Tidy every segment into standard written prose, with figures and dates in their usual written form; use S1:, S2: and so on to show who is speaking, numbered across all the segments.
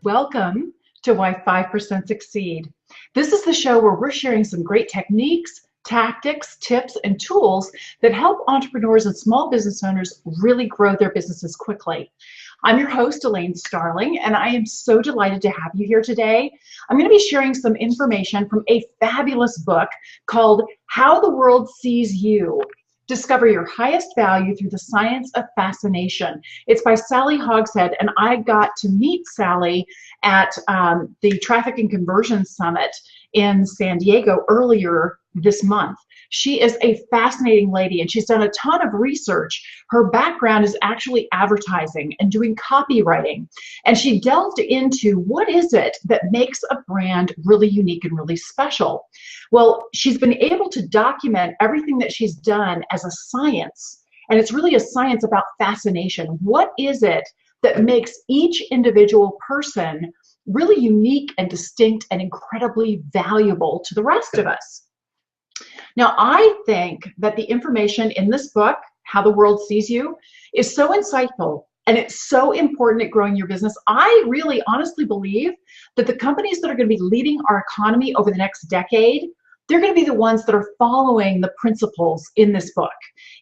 S1: Welcome to Why 5% Succeed. This is the show where we're sharing some great techniques, tactics, tips, and tools that help entrepreneurs and small business owners really grow their businesses quickly. I'm your host, Elaine Starling, and I am so delighted to have you here today. I'm going to be sharing some information from a fabulous book called How the World Sees You. Discover your highest value through the science of fascination. It's by Sally Hogshead, and I got to meet Sally at the Traffic and Conversion Summit in San Diego earlier this month. She is a fascinating lady, and she's done a ton of research. Her background is actually advertising and doing copywriting, and she delved into what is it that makes a brand really unique and really special. Well, she's been able to document everything that she's done as a science, and it's really a science about fascination. What is it that makes each individual person really unique and distinct and incredibly valuable to the rest of us? Now, I think that the information in this book, How the World Sees You, is so insightful and it's so important at growing your business. I really honestly believe that the companies that are going to be leading our economy over the next decade, they're going to be the ones that are following the principles in this book,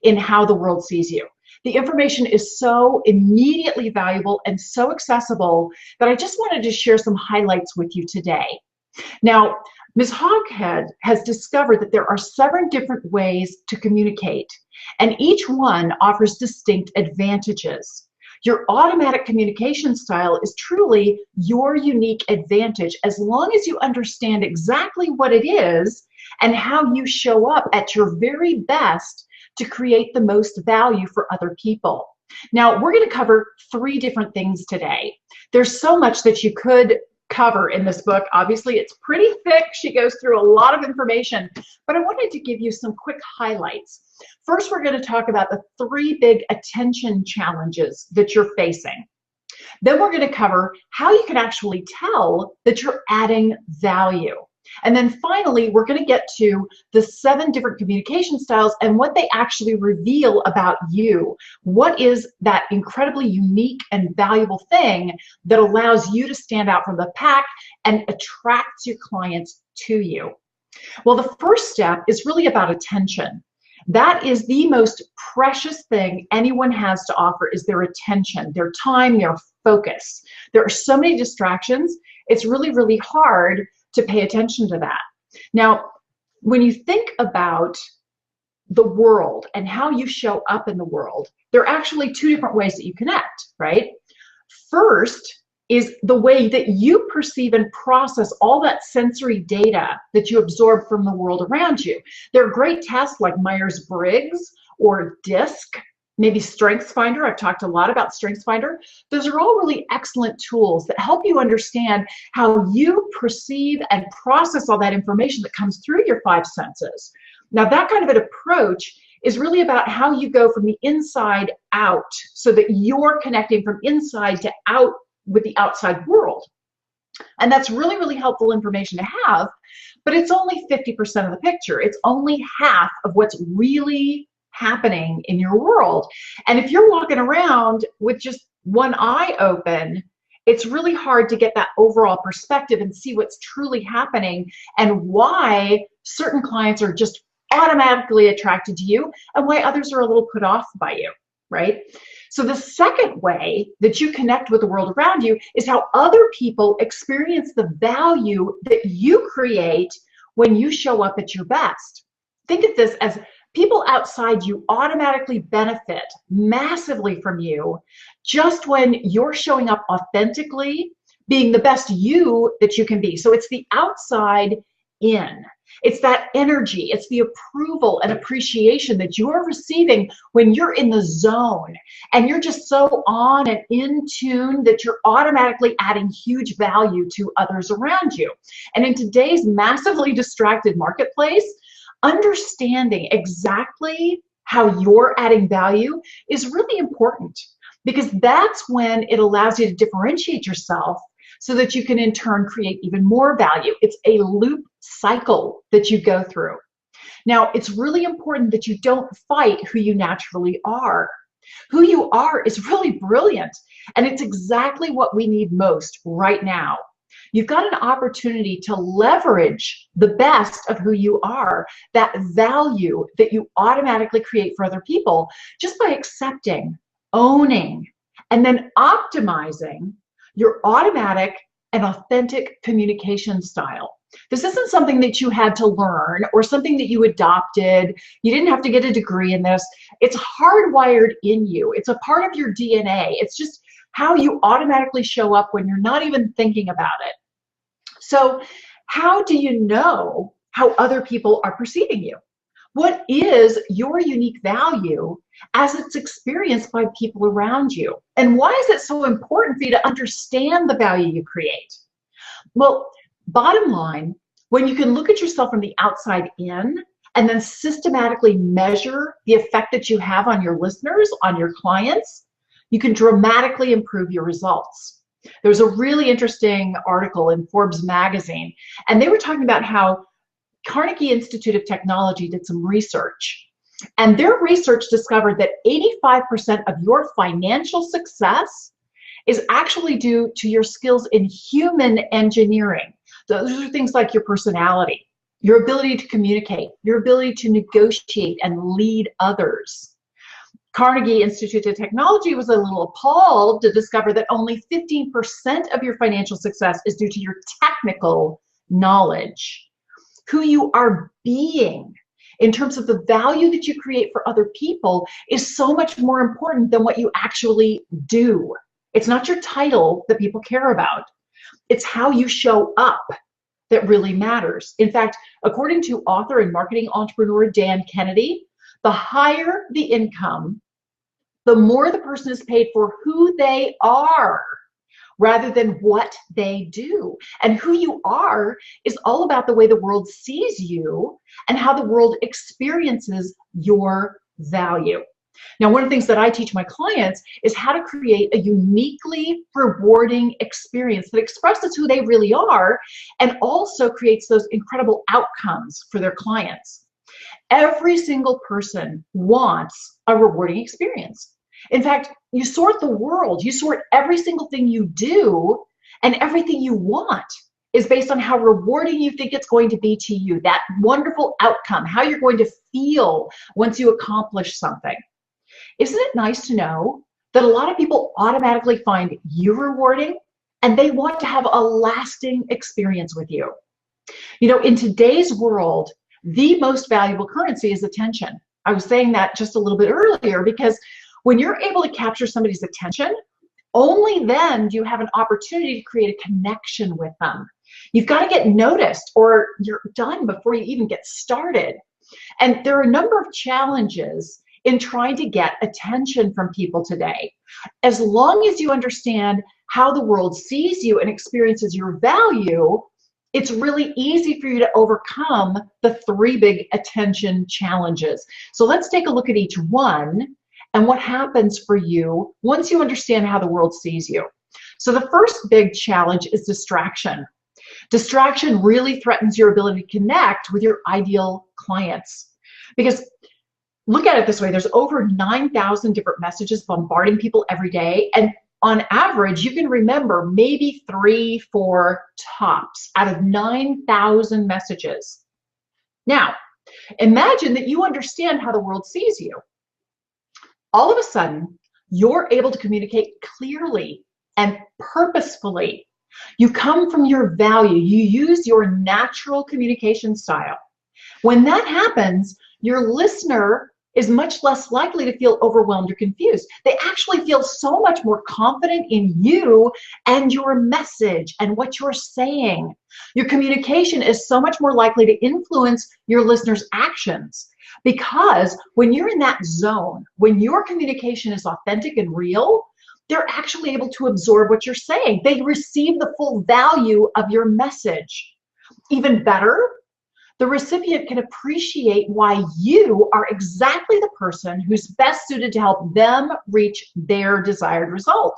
S1: in How the World Sees You. The information is so immediately valuable and so accessible that I just wanted to share some highlights with you today. Now, Ms. Hogshead has discovered that there are 7 different ways to communicate, and each one offers distinct advantages. Your automatic communication style is truly your unique advantage as long as you understand exactly what it is and how you show up at your very best to create the most value for other people. Now, we're going to cover 3 different things today. There's so much that you could cover in this book. Obviously, it's pretty thick. She goes through a lot of information, but I wanted to give you some quick highlights. First, we're going to talk about the 3 big attention challenges that you're facing. Then we're going to cover how you can actually tell that you're adding value. And then finally, we're going to get to the 7 different communication styles and what they actually reveal about you. What is that incredibly unique and valuable thing that allows you to stand out from the pack and attracts your clients to you? Well, the first step is really about attention. That is the most precious thing anyone has to offer, is their attention, their time, their focus. There are so many distractions. It's really, really hard to pay attention to that. Now, when you think about the world and how you show up in the world, there are actually 2 different ways that you connect, right? First is the way that you perceive and process all that sensory data that you absorb from the world around you. There are great tests like Myers-Briggs or DISC, maybe StrengthsFinder. I've talked a lot about StrengthsFinder. Those are all really excellent tools that help you understand how you perceive and process all that information that comes through your 5 senses. Now, that kind of an approach is really about how you go from the inside out so that you're connecting from inside to out with the outside world. And that's really, really helpful information to have, but it's only 50% of the picture. It's only half of what's really happening in your world. And if you're walking around with just one eye open, it's really hard to get that overall perspective and see what's truly happening and why certain clients are just automatically attracted to you and why others are a little put off by you, right? So the second way that you connect with the world around you is how other people experience the value that you create when you show up at your best. Think of this as people outside you automatically benefit massively from you just when you're showing up authentically, being the best you that you can be. So it's the outside in. It's that energy, it's the approval and appreciation that you're receiving when you're in the zone and you're just so on and in tune that you're automatically adding huge value to others around you. And in today's massively distracted marketplace, understanding exactly how you're adding value is really important, because that's when it allows you to differentiate yourself so that you can in turn create even more value. It's a loop cycle that you go through. Now, it's really important that you don't fight who you naturally are. Who you are is really brilliant, And it's exactly what we need most right now. You've got an opportunity to leverage the best of who you are, that value that you automatically create for other people, just by accepting, owning, and then optimizing your automatic and authentic communication style. This isn't something that you had to learn or something that you adopted. You didn't have to get a degree in this. It's hardwired in you. It's a part of your DNA. It's just how you automatically show up when you're not even thinking about it. So how do you know how other people are perceiving you? What is your unique value as it's experienced by people around you? And why is it so important for you to understand the value you create? Well, bottom line, when you can look at yourself from the outside in and then systematically measure the effect that you have on your listeners, on your clients, you can dramatically improve your results. There was a really interesting article in Forbes magazine, and they were talking about how Carnegie Institute of Technology did some research. And their research discovered that 85% of your financial success is actually due to your skills in human engineering. Those are things like your personality, your ability to communicate, your ability to negotiate and lead others. Carnegie Institute of Technology was a little appalled to discover that only 15% of your financial success is due to your technical knowledge. Who you are being in terms of the value that you create for other people is so much more important than what you actually do. It's not your title that people care about. It's how you show up that really matters. In fact, according to author and marketing entrepreneur Dan Kennedy, the higher the income, the more the person is paid for who they are rather than what they do. And who you are is all about the way the world sees you and how the world experiences your value. Now, one of the things that I teach my clients is how to create a uniquely rewarding experience that expresses who they really are and also creates those incredible outcomes for their clients. Every single person wants a rewarding experience. In fact, you sort the world, you sort every single thing you do, and everything you want is based on how rewarding you think it's going to be to you, that wonderful outcome, how you're going to feel once you accomplish something. Isn't it nice to know that a lot of people automatically find you rewarding and they want to have a lasting experience with you? You know, in today's world, the most valuable currency is attention. I was saying that just a little bit earlier because when you're able to capture somebody's attention, only then do you have an opportunity to create a connection with them. You've got to get noticed or you're done before you even get started. And there are a number of challenges in trying to get attention from people today. As long as you understand how the world sees you and experiences your value, it's really easy for you to overcome the 3 big attention challenges. So let's take a look at each one and what happens for you once you understand how the world sees you. So the first big challenge is distraction. Distraction really threatens your ability to connect with your ideal clients. Because look at it this way, there's over 9,000 different messages bombarding people every day. And on average, you can remember maybe 3, 4 tops out of 9,000 messages. Now, imagine that you understand how the world sees you. All of a sudden, you're able to communicate clearly and purposefully. You come from your value. You use your natural communication style. When that happens, your listener is much less likely to feel overwhelmed or confused. They actually feel so much more confident in you and your message and what you're saying. Your communication is so much more likely to influence your listener's actions. Because when you're in that zone, when your communication is authentic and real, they're actually able to absorb what you're saying. They receive the full value of your message. Even better, the recipient can appreciate why you are exactly the person who's best suited to help them reach their desired result.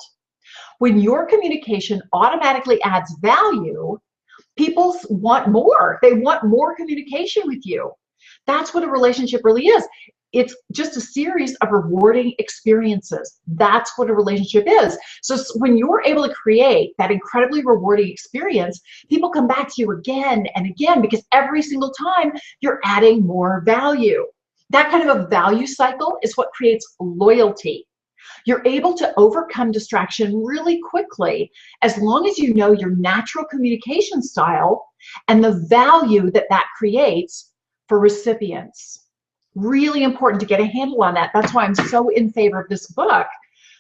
S1: When your communication automatically adds value, people want more. They want more communication with you. That's what a relationship really is. it's just a series of rewarding experiences. That's what a relationship is. So when you're able to create that incredibly rewarding experience, people come back to you again and again because every single time you're adding more value. That kind of a value cycle is what creates loyalty. You're able to overcome distraction really quickly as long as you know your natural communication style and the value that that creates for recipients. Really important to get a handle on that. That's why I'm so in favor of this book,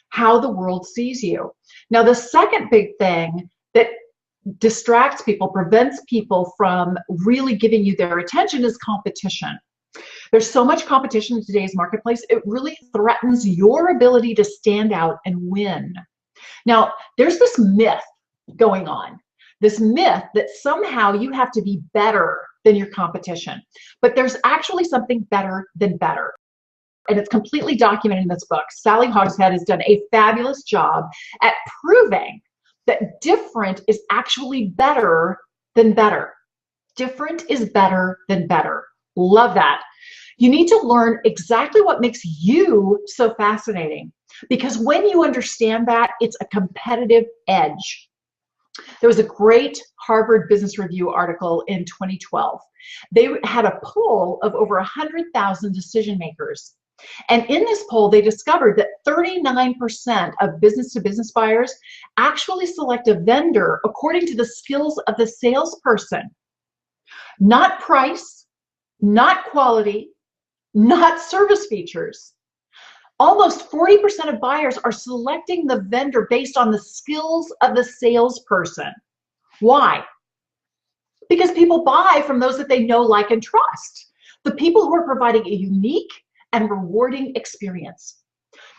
S1: How the World Sees You. Now, the second big thing that distracts people, prevents people from really giving you their attention is competition. There's so much competition in today's marketplace, it really threatens your ability to stand out and win. Now, there's this myth going on, this myth that somehow you have to be better than your competition. But there's actually something better than better. And it's completely documented in this book. Sally Hogshead has done a fabulous job at proving that different is actually better than better. Different is better than better. Love that. You need to learn exactly what makes you so fascinating, because when you understand that, it's a competitive edge. There was a great Harvard Business Review article in 2012. They had a poll of over 100,000 decision makers. And in this poll, they discovered that 39% of business-to-business buyers actually select a vendor according to the skills of the salesperson. Not price, not quality, not service features. Almost 40% of buyers are selecting the vendor based on the skills of the salesperson. Why? Because people buy from those that they know, like, and trust. The people who are providing a unique and rewarding experience.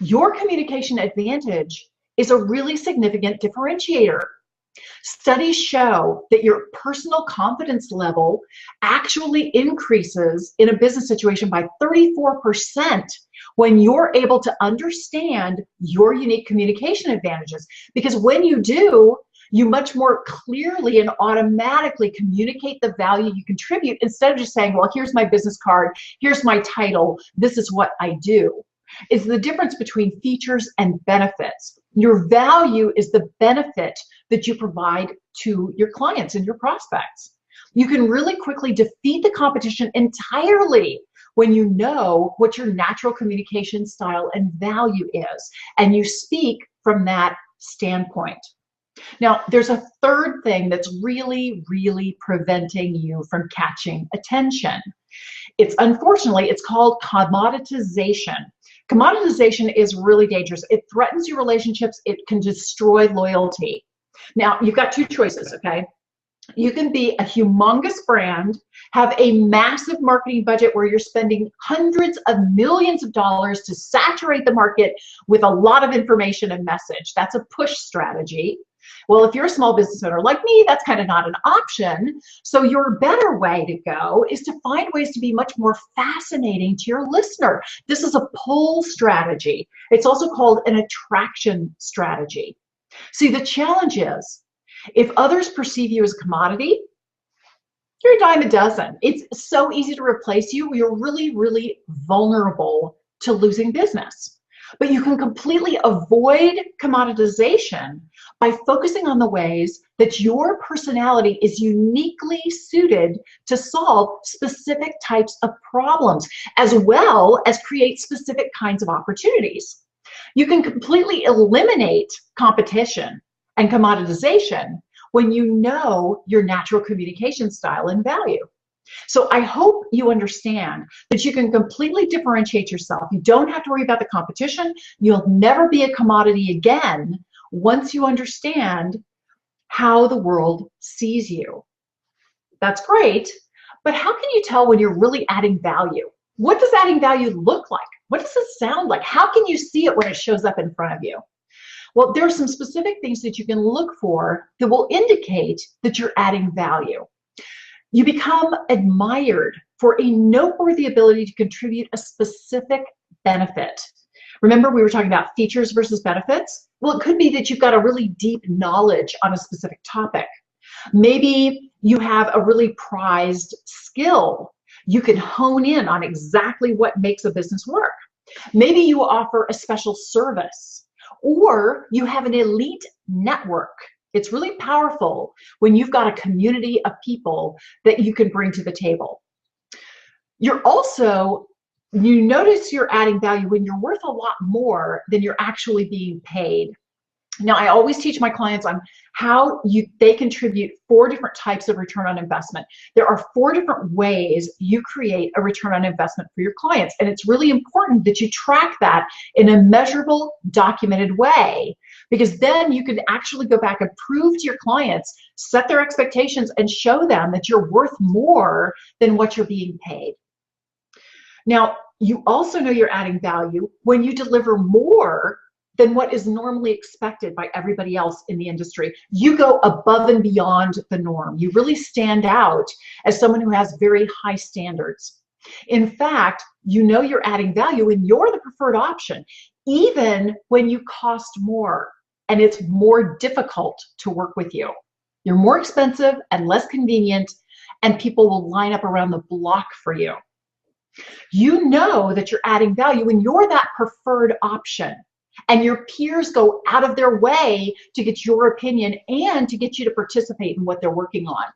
S1: Your communication advantage is a really significant differentiator. Studies show that your personal confidence level actually increases in a business situation by 34% when you're able to understand your unique communication advantages. Because when you do, you much more clearly and automatically communicate the value you contribute instead of just saying, well, here's my business card, here's my title, this is what I do. It's the difference between features and benefits. Your value is the benefit that you provide to your clients and your prospects. You can really quickly defeat the competition entirely when you know what your natural communication style and value is, and you speak from that standpoint. Now, there's a third thing that's really, really preventing you from catching attention. Unfortunately, it's called commoditization. Commoditization is really dangerous. It threatens your relationships. It can destroy loyalty. Now, you've got two choices, okay? You can be a humongous brand, have a massive marketing budget where you're spending hundreds of millions of dollars to saturate the market with a lot of information and message. That's a push strategy. Well, if you're a small business owner like me, that's kind of not an option. So your better way to go is to find ways to be much more fascinating to your listener. This is a pull strategy. It's also called an attraction strategy. See, the challenge is, if others perceive you as a commodity, you're a dime a dozen. It's so easy to replace you. You're really, really vulnerable to losing business. But you can completely avoid commoditization by focusing on the ways that your personality is uniquely suited to solve specific types of problems, as well as create specific kinds of opportunities. You can completely eliminate competition and commoditization when you know your natural communication style and value. So I hope you understand that you can completely differentiate yourself. You don't have to worry about the competition. You'll never be a commodity again once you understand how the world sees you. That's great, but how can you tell when you're really adding value? What does adding value look like? What does it sound like? How can you see it when it shows up in front of you? Well, there are some specific things that you can look for that will indicate that you're adding value. You become admired for a noteworthy ability to contribute a specific benefit. Remember, we were talking about features versus benefits? Well, it could be that you've got a really deep knowledge on a specific topic. Maybe you have a really prized skill You can hone in on exactly what makes a business work. Maybe you offer a special service, or you have an elite network. It's really powerful when you've got a community of people that you can bring to the table. You notice you're adding value when you're worth a lot more than you're actually being paid. Now, I always teach my clients on how they contribute 4 different types of return on investment. There are 4 different ways you create a return on investment for your clients. And it's really important that you track that in a measurable, documented way, because then you can actually go back and prove to your clients, set their expectations, and show them that you're worth more than what you're being paid. Now, you also know you're adding value when you deliver more than what is normally expected by everybody else in the industry. You go above and beyond the norm. You really stand out as someone who has very high standards. In fact, you know you're adding value when you're the preferred option, even when you cost more and it's more difficult to work with you. You're more expensive and less convenient, and people will line up around the block for you. You know that you're adding value when you're that preferred option, and your peers go out of their way to get your opinion and to get you to participate in what they're working on.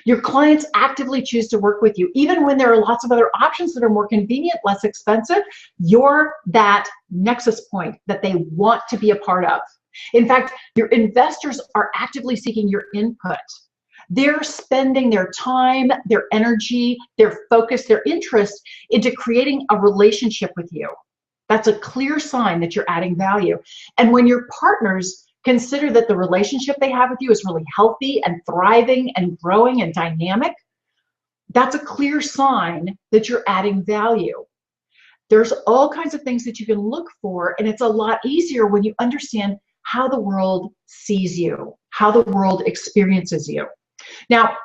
S1: Your clients actively choose to work with you, even when there are lots of other options that are more convenient, less expensive. You're that nexus point that they want to be a part of. In fact, your investors are actively seeking your input. They're spending their time, their energy, their focus, their interest into creating a relationship with you. That's a clear sign that you're adding value. And when your partners consider that the relationship they have with you is really healthy and thriving and growing and dynamic, that's a clear sign that you're adding value. There's all kinds of things that you can look for, and it's a lot easier when you understand how the world sees you, how the world experiences you. Now,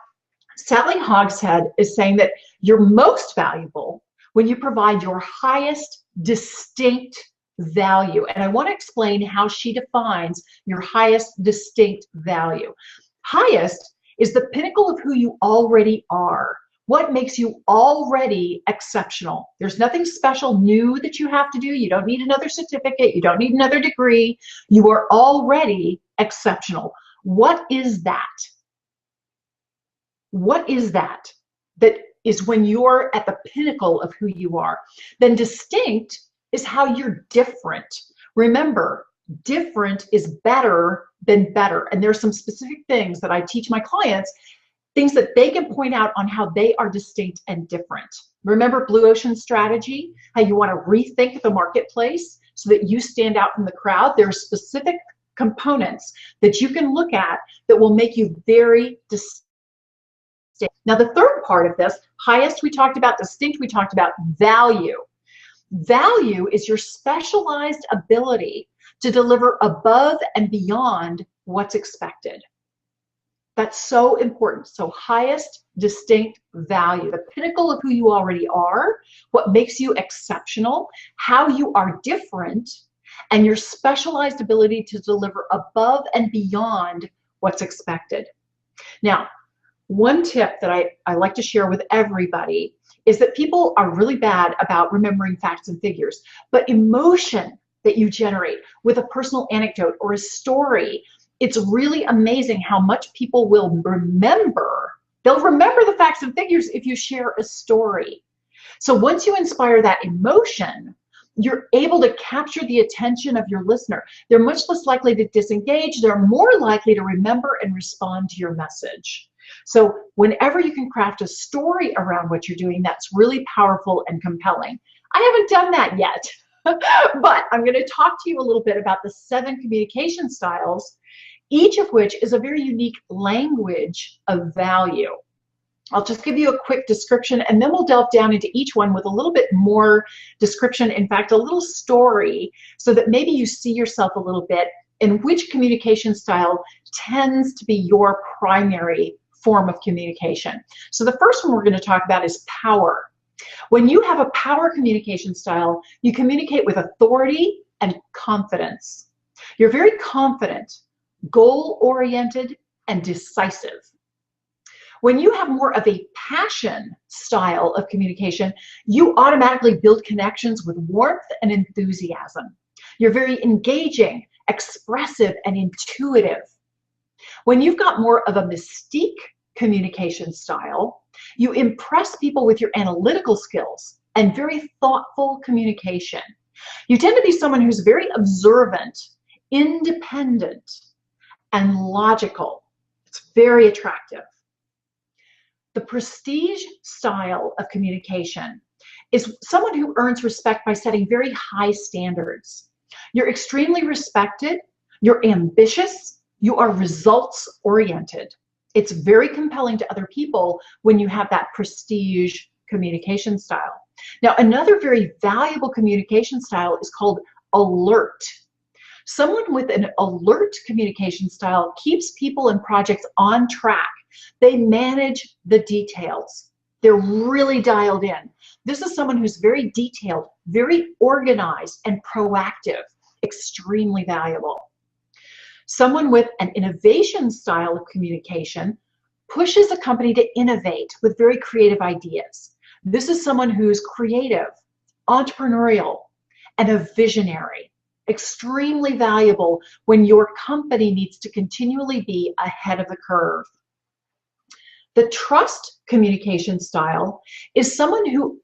S1: Sally Hogshead is saying that you're most valuable when you provide your highest distinct value. And I want to explain how she defines your highest distinct value. Highest is the pinnacle of who you already are. What makes you already exceptional? There's nothing special new that you have to do. You don't need another certificate. You don't need another degree. You are already exceptional. What is that? What is that? That is when you're at the pinnacle of who you are. Then distinct is how you're different. Remember, different is better than better. And there's some specific things that I teach my clients, things that they can point out on how they are distinct and different. Remember Blue Ocean strategy, how you want to rethink the marketplace so that you stand out from the crowd. There are specific components that you can look at that will make you very distinct. Now, the third part of this, highest we talked about, distinct we talked about, value. Value is your specialized ability to deliver above and beyond what's expected. That's so important. So highest distinct value, the pinnacle of who you already are, what makes you exceptional, how you are different, and your specialized ability to deliver above and beyond what's expected. Now, one tip that I like to share with everybody is that people are really bad about remembering facts and figures, but emotion that you generate with a personal anecdote or a story, it's really amazing how much people will remember. They'll remember the facts and figures if you share a story. So once you inspire that emotion, you're able to capture the attention of your listener. They're much less likely to disengage. They're more likely to remember and respond to your message. So whenever you can craft a story around what you're doing, that's really powerful and compelling. I haven't done that yet, but I'm going to talk to you a little bit about the 7 communication styles, each of which is a very unique language of value. I'll just give you a quick description, and then we'll delve down into each one with a little bit more description, in fact, a little story, so that maybe you see yourself a little bit in which communication style tends to be your primary form of communication. So the first one we're going to talk about is power. When you have a power communication style, you communicate with authority and confidence. You're very confident, goal-oriented, and decisive. When you have more of a passion style of communication, you automatically build connections with warmth and enthusiasm. You're very engaging, expressive, and intuitive. When you've got more of a mystique communication style, you impress people with your analytical skills and very thoughtful communication. You tend to be someone who's very observant, independent, and logical. It's very attractive. The prestige style of communication is someone who earns respect by setting very high standards. You're extremely respected, you're ambitious, you are results oriented. It's very compelling to other people when you have that prestige communication style. Now, another very valuable communication style is called alert. Someone with an alert communication style keeps people and projects on track. They manage the details. They're really dialed in. This is someone who's very detailed, very organized, and proactive, extremely valuable. Someone with an innovation style of communication pushes a company to innovate with very creative ideas. This is someone who's creative, entrepreneurial, and a visionary. Extremely valuable when your company needs to continually be ahead of the curve. The trust communication style is someone who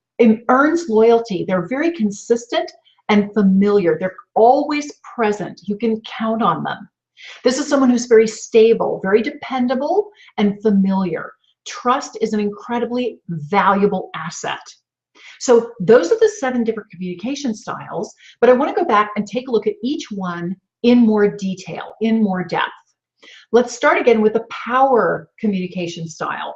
S1: earns loyalty. They're very consistent and familiar. They're always present. You can count on them. This is someone who's very stable, very dependable, and familiar. Trust is an incredibly valuable asset. So those are the 7 different communication styles, but I want to go back and take a look at each one in more detail, in more depth. Let's start again with the power communication style.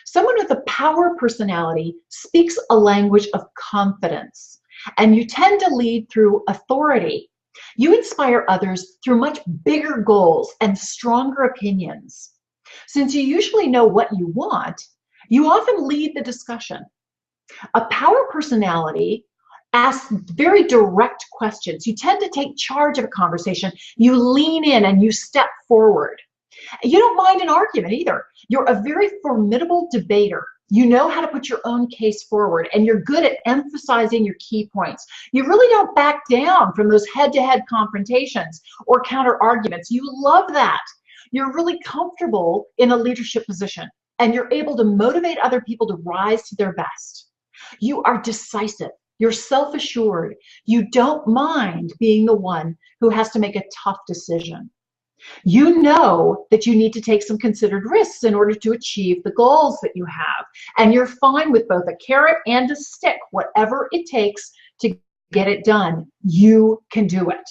S1: Someone with a power personality speaks a language of confidence, and you tend to lead through authority. You inspire others through much bigger goals and stronger opinions. Since you usually know what you want, you often lead the discussion. A power personality asks very direct questions. You tend to take charge of a conversation. You lean in and you step forward. You don't mind an argument either. You're a very formidable debater. You know how to put your own case forward, and you're good at emphasizing your key points. You really don't back down from those head-to-head confrontations or counter arguments. You love that. You're really comfortable in a leadership position, and you're able to motivate other people to rise to their best. You are decisive. You're self-assured. You don't mind being the one who has to make a tough decision. You know that you need to take some considered risks in order to achieve the goals that you have. And you're fine with both a carrot and a stick, whatever it takes to get it done. You can do it.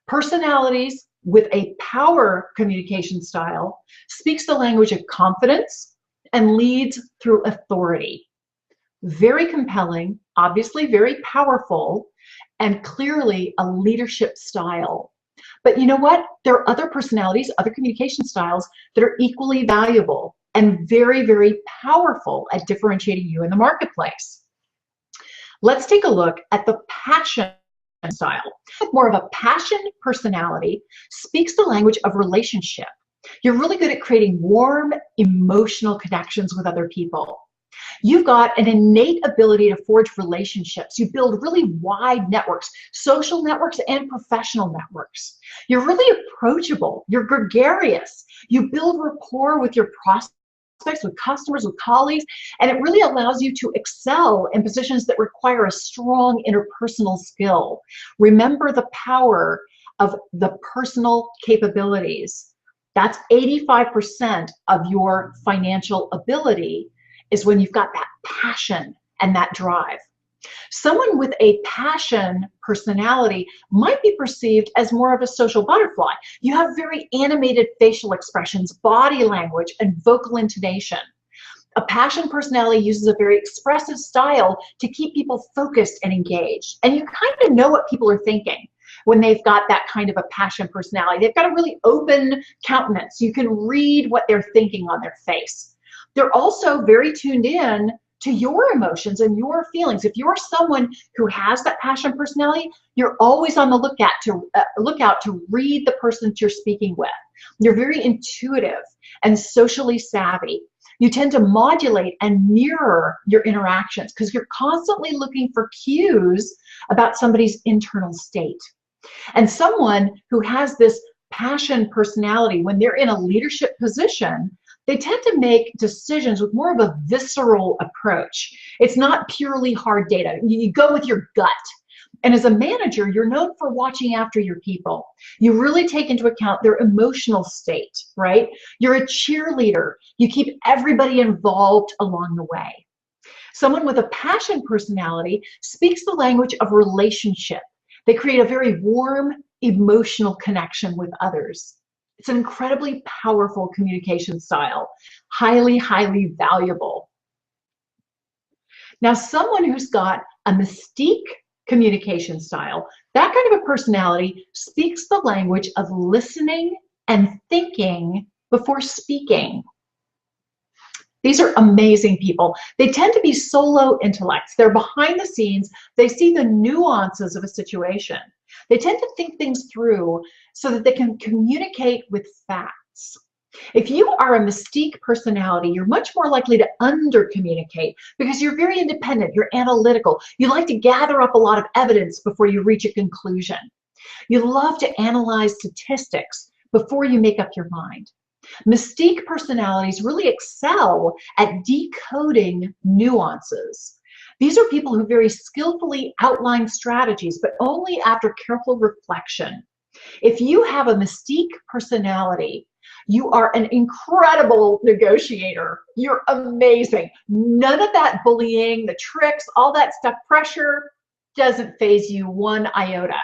S1: Personalities with a power communication style speaks the language of confidence and leads through authority. Very compelling, obviously very powerful, and clearly a leadership style. But you know what? There are other personalities, other communication styles that are equally valuable and very, very powerful at differentiating you in the marketplace. Let's take a look at the passion style. More of a passion personality speaks the language of relationship. You're really good at creating warm, emotional connections with other people. You've got an innate ability to forge relationships. You build really wide networks, social networks and professional networks. You're really approachable. You're gregarious. You build rapport with your prospects, with customers, with colleagues, and it really allows you to excel in positions that require a strong interpersonal skill. Remember the power of the personal capabilities. That's 85% of your financial ability, is when you've got that passion and that drive. Someone with a passion personality might be perceived as more of a social butterfly. You have very animated facial expressions, body language, and vocal intonation. A passion personality uses a very expressive style to keep people focused and engaged. And you kind of know what people are thinking when they've got that kind of a passion personality. They've got a really open countenance. You can read what they're thinking on their face. They're also very tuned in to your emotions and your feelings. If you're someone who has that passion personality, you're always on the lookout to read the person that you're speaking with. You're very intuitive and socially savvy. You tend to modulate and mirror your interactions because you're constantly looking for cues about somebody's internal state. And someone who has this passion personality, when they're in a leadership position, they tend to make decisions with more of a visceral approach. It's not purely hard data. You go with your gut. And as a manager, you're known for watching after your people. You really take into account their emotional state, right? You're a cheerleader. You keep everybody involved along the way. Someone with a passion personality speaks the language of relationship. They create a very warm, emotional connection with others. It's an incredibly powerful communication style, highly, highly valuable. Now, someone who's got a mystique communication style, that kind of a personality speaks the language of listening and thinking before speaking. These are amazing people. They tend to be solo intellects. They're behind the scenes. They see the nuances of a situation. They tend to think things through so that they can communicate with facts. If you are a mystique personality, you're much more likely to under-communicate because you're very independent, you're analytical. You like to gather up a lot of evidence before you reach a conclusion. You love to analyze statistics before you make up your mind. Mystique personalities really excel at decoding nuances. These are people who very skillfully outline strategies, but only after careful reflection. If you have a mystique personality, you are an incredible negotiator. You're amazing. None of that bullying, the tricks, all that stuff, pressure doesn't faze you one iota.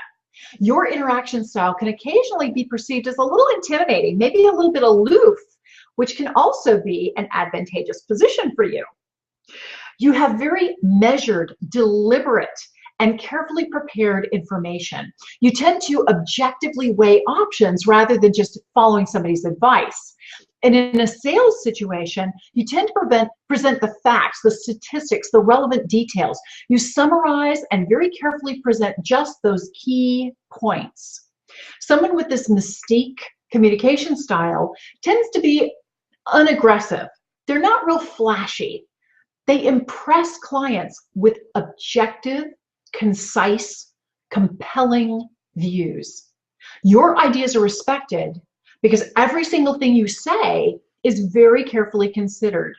S1: Your interaction style can occasionally be perceived as a little intimidating, maybe a little bit aloof, which can also be an advantageous position for you. You have very measured, deliberate, and carefully prepared information. You tend to objectively weigh options rather than just following somebody's advice. And in a sales situation, you tend to present the facts, the statistics, the relevant details. You summarize and very carefully present just those key points. Someone with this mystique communication style tends to be unaggressive. They're not real flashy. They impress clients with objective, concise, compelling views. Your ideas are respected because every single thing you say is very carefully considered.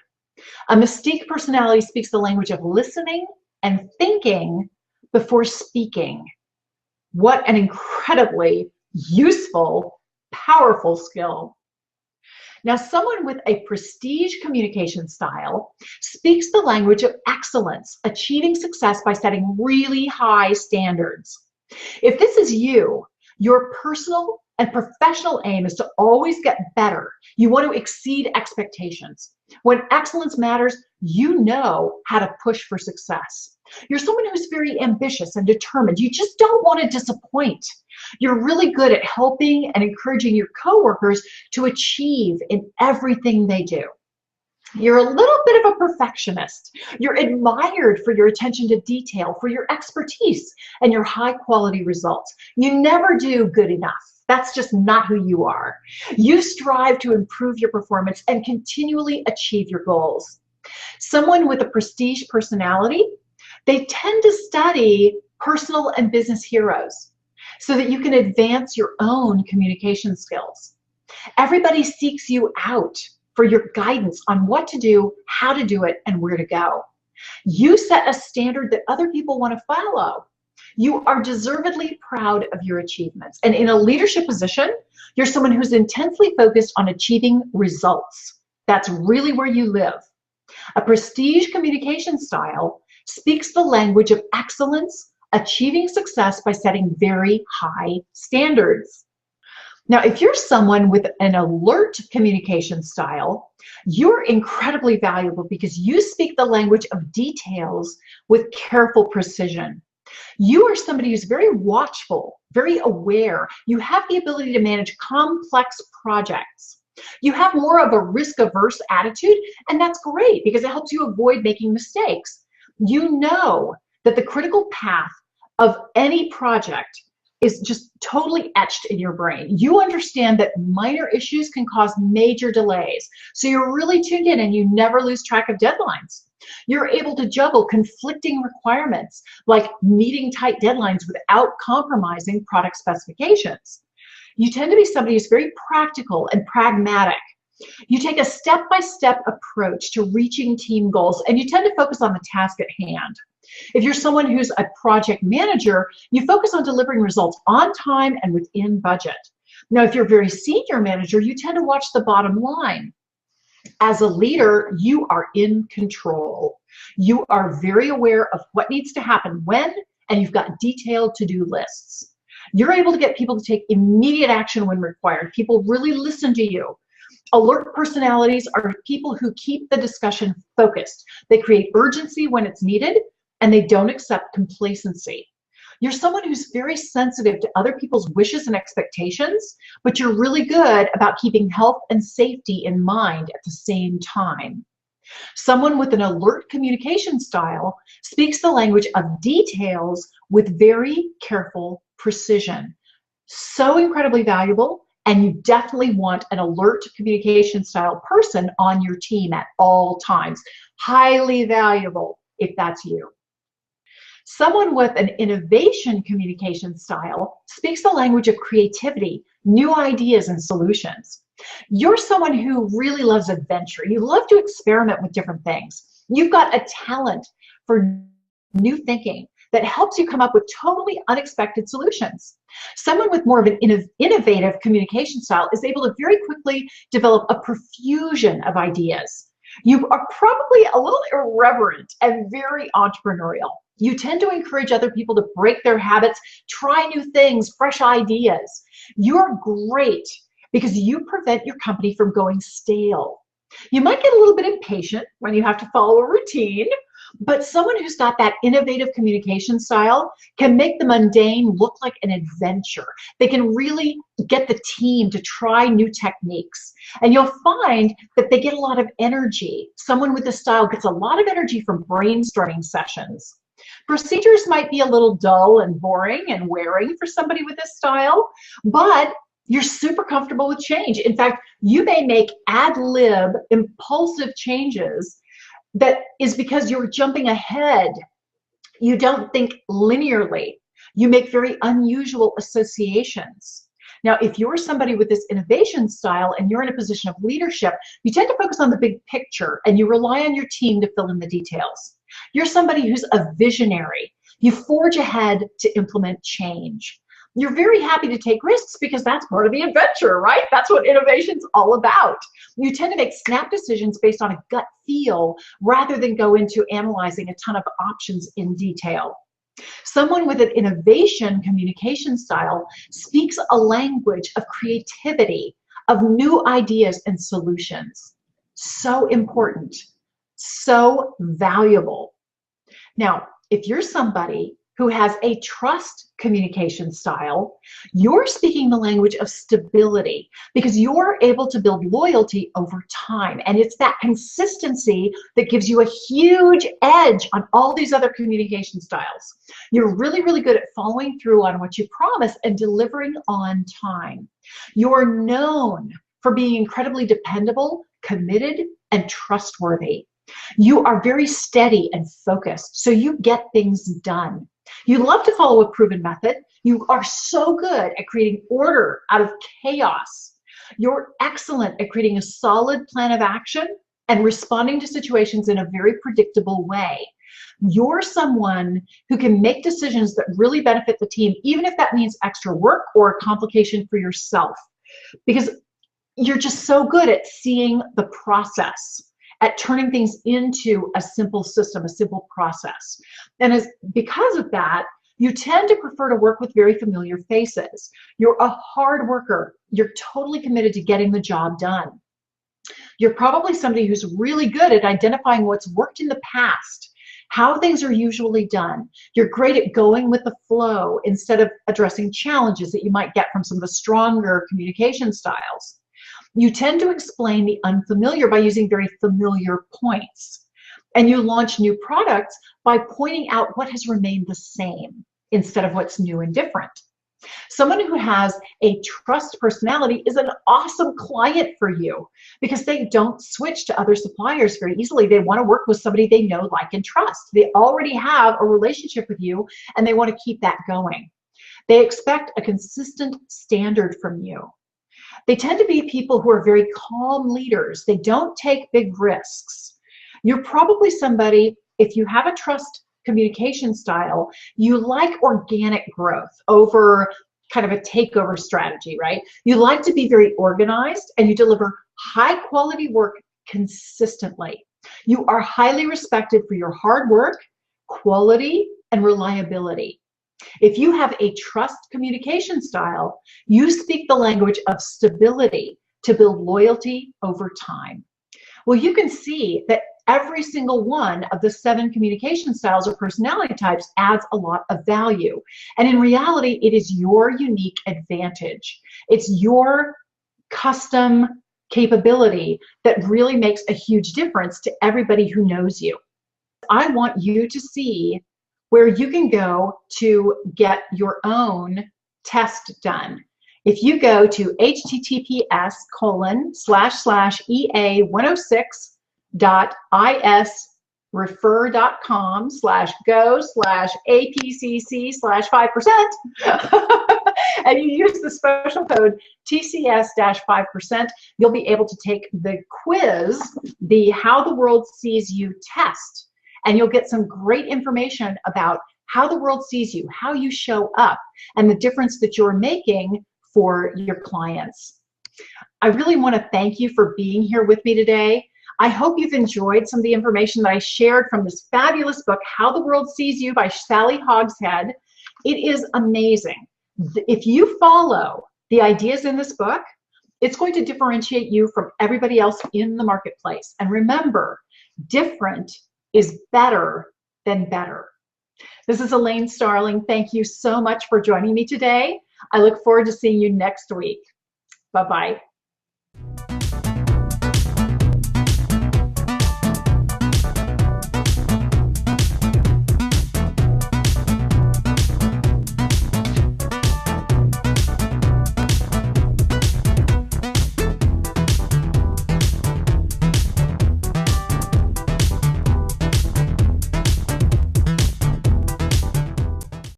S1: A mystique personality speaks the language of listening and thinking before speaking. What an incredibly useful, powerful skill. Now, someone with a prestige communication style speaks the language of excellence, achieving success by setting really high standards. If this is you, your personal and professional aim is to always get better. You want to exceed expectations. When excellence matters, you know how to push for success. You're someone who's very ambitious and determined. You just don't want to disappoint. You're really good at helping and encouraging your coworkers to achieve in everything they do. You're a little bit of a perfectionist. You're admired for your attention to detail, for your expertise, and your high quality results. You never do good enough. That's just not who you are. You strive to improve your performance and continually achieve your goals. Someone with a prestige personality, they tend to study personal and business heroes so that you can advance your own communication skills. Everybody seeks you out for your guidance on what to do, how to do it, and where to go. You set a standard that other people want to follow. You are deservedly proud of your achievements. And in a leadership position, you're someone who's intensely focused on achieving results. That's really where you live. A prestige communication style speaks the language of excellence, achieving success by setting very high standards. Now, if you're someone with an alert communication style, you're incredibly valuable because you speak the language of details with careful precision. You are somebody who's very watchful, very aware. You have the ability to manage complex projects. You have more of a risk-averse attitude, and that's great because it helps you avoid making mistakes. You know that the critical path of any project is just totally etched in your brain. You understand that minor issues can cause major delays. So you're really tuned in and you never lose track of deadlines. You're able to juggle conflicting requirements like meeting tight deadlines without compromising product specifications. You tend to be somebody who's very practical and pragmatic. You take a step-by-step approach to reaching team goals, and you tend to focus on the task at hand. If you're someone who's a project manager, you focus on delivering results on time and within budget. Now, if you're a very senior manager, you tend to watch the bottom line. As a leader, you are in control. You are very aware of what needs to happen when, and you've got detailed to-do lists. You're able to get people to take immediate action when required. People really listen to you. Alert personalities are people who keep the discussion focused. They create urgency when it's needed, and they don't accept complacency. You're someone who's very sensitive to other people's wishes and expectations, but you're really good about keeping health and safety in mind at the same time. Someone with an alert communication style speaks the language of details with very careful precision. So incredibly valuable, and you definitely want an alert communication style person on your team at all times. Highly valuable if that's you. Someone with an innovation communication style speaks the language of creativity, new ideas, and solutions. You're someone who really loves adventure. You love to experiment with different things. You've got a talent for new thinking that helps you come up with totally unexpected solutions. Someone with more of an innovative communication style is able to very quickly develop a profusion of ideas. You are probably a little irreverent and very entrepreneurial. You tend to encourage other people to break their habits, try new things, fresh ideas. You're great because you prevent your company from going stale. You might get a little bit impatient when you have to follow a routine, but someone who's got that innovative communication style can make the mundane look like an adventure. They can really get the team to try new techniques. And you'll find that they get a lot of energy. Someone with this style gets a lot of energy from brainstorming sessions. Procedures might be a little dull and boring and wearing for somebody with this style, but you're super comfortable with change. In fact, you may make ad-lib, impulsive changes that is because you're jumping ahead. You don't think linearly. You make very unusual associations. Now, if you're somebody with this innovation style and you're in a position of leadership, you tend to focus on the big picture and you rely on your team to fill in the details. You're somebody who's a visionary. You forge ahead to implement change. You're very happy to take risks because that's part of the adventure, right? That's what innovation's all about. You tend to make snap decisions based on a gut feel rather than go into analyzing a ton of options in detail. Someone with an innovation communication style speaks a language of creativity, of new ideas and solutions. So important, so valuable. Now, if you're somebody who has a trust communication style, you're speaking the language of stability because you're able to build loyalty over time. And it's that consistency that gives you a huge edge on all these other communication styles. You're really, really good at following through on what you promise and delivering on time. You're known for being incredibly dependable, committed, and trustworthy. You are very steady and focused, so you get things done. You love to follow a proven method. You are so good at creating order out of chaos. You're excellent at creating a solid plan of action and responding to situations in a very predictable way. You're someone who can make decisions that really benefit the team, even if that means extra work or a complication for yourself, because you're just so good at seeing the process, at turning things into a simple system, a simple process. And because of that, you tend to prefer to work with very familiar faces. You're a hard worker. You're totally committed to getting the job done. You're probably somebody who's really good at identifying what's worked in the past, how things are usually done. You're great at going with the flow instead of addressing challenges that you might get from some of the stronger communication styles. You tend to explain the unfamiliar by using very familiar points. And you launch new products by pointing out what has remained the same instead of what's new and different. Someone who has a trust personality is an awesome client for you because they don't switch to other suppliers very easily. They want to work with somebody they know, like, and trust. They already have a relationship with you and they want to keep that going. They expect a consistent standard from you. They tend to be people who are very calm leaders. They don't take big risks. You're probably somebody, if you have a trust communication style, you like organic growth over kind of a takeover strategy, right? You like to be very organized and you deliver high quality work consistently. You are highly respected for your hard work, quality, and reliability. If you have a trust communication style, you speak the language of stability to build loyalty over time. Well, you can see that every single one of the 7 communication styles or personality types adds a lot of value. And in reality, it is your unique advantage. It's your custom capability that really makes a huge difference to everybody who knows you. I want you to see where you can go to get your own test done. If you go to https://ea106.isrefer.com/go/apcc/5% and you use the special code TCS-5%, you'll be able to take the quiz, the How the World Sees You test. And you'll get some great information about how the world sees you, how you show up, and the difference that you're making for your clients. I really want to thank you for being here with me today. I hope you've enjoyed some of the information that I shared from this fabulous book, How the World Sees You by Sally Hogshead. It is amazing. If you follow the ideas in this book, it's going to differentiate you from everybody else in the marketplace. And remember, different is better than better. This is Elaine Starling. Thank you so much for joining me today. I look forward to seeing you next week. Bye-bye.